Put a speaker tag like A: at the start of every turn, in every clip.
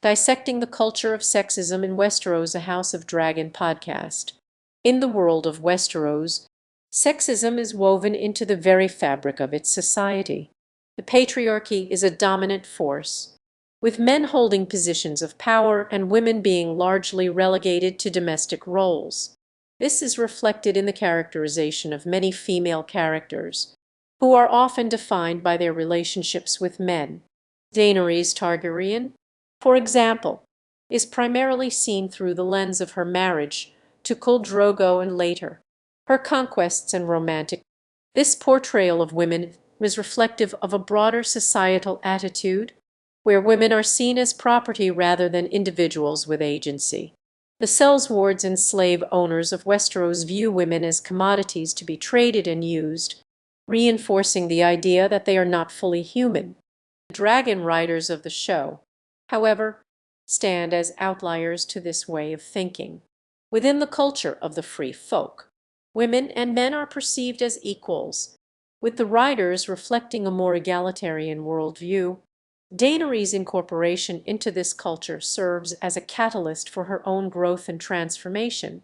A: Dissecting the Culture of Sexism in Westeros, a House of Dragon podcast. In the world of Westeros, sexism is woven into the very fabric of its society. The patriarchy is a dominant force, with men holding positions of power and women being largely relegated to domestic roles. This is reflected in the characterization of many female characters, who are often defined by their relationships with men. Daenerys Targaryen, for example, is primarily seen through the lens of her marriage to Khal Drogo and later her conquests and romantic. This portrayal of women is reflective of a broader societal attitude where women are seen as property rather than individuals with agency. The Sellswords and slave owners of Westeros view women as commodities to be traded and used, reinforcing the idea that they are not fully human. The dragon riders of the show, however, stand as outliers to this way of thinking. Within the culture of the free folk, women and men are perceived as equals, with the riders reflecting a more egalitarian worldview. Daenerys' incorporation into this culture serves as a catalyst for her own growth and transformation,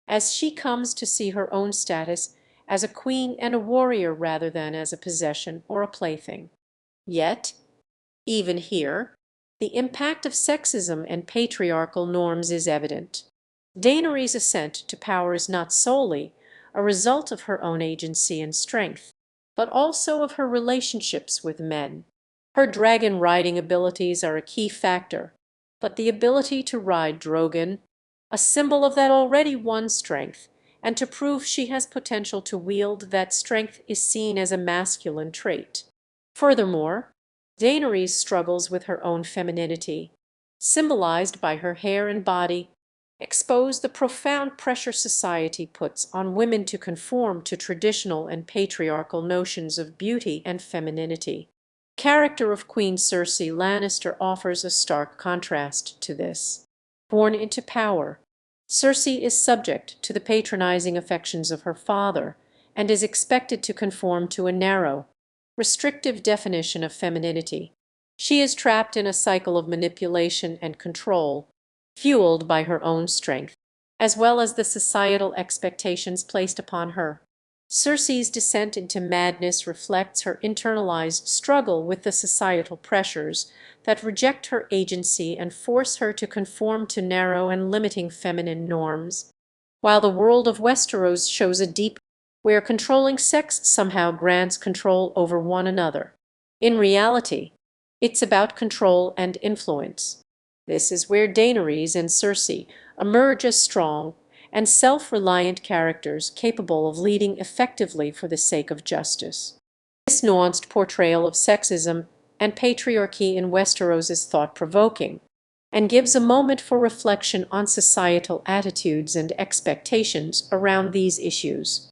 A: as she comes to see her own status as a queen and a warrior rather than as a possession or a plaything. Yet, even here, the impact of sexism and patriarchal norms is evident. Daenerys' ascent to power is not solely a result of her own agency and strength, but also of her relationships with men. Her dragon riding abilities are a key factor, but the ability to ride Drogon, a symbol of that already won strength, and to prove she has potential to wield that strength is seen as a masculine trait. Furthermore, Daenerys struggles with her own femininity, symbolized by her hair and body, expose the profound pressure society puts on women to conform to traditional and patriarchal notions of beauty and femininity. The character of Queen Cersei Lannister offers a stark contrast to this. Born into power, Cersei is subject to the patronizing affections of her father and is expected to conform to a narrow, restrictive definition of femininity. She is trapped in a cycle of manipulation and control, fueled by her own strength, as well as the societal expectations placed upon her. Cersei's descent into madness reflects her internalized struggle with the societal pressures that reject her agency and force her to conform to narrow and limiting feminine norms, while the world of Westeros shows a deep where controlling sex somehow grants control over one another. In reality, it's about control and influence. This is where Daenerys and Cersei emerge as strong and self-reliant characters capable of leading effectively for the sake of justice. This nuanced portrayal of sexism and patriarchy in Westeros is thought-provoking and gives a moment for reflection on societal attitudes and expectations around these issues.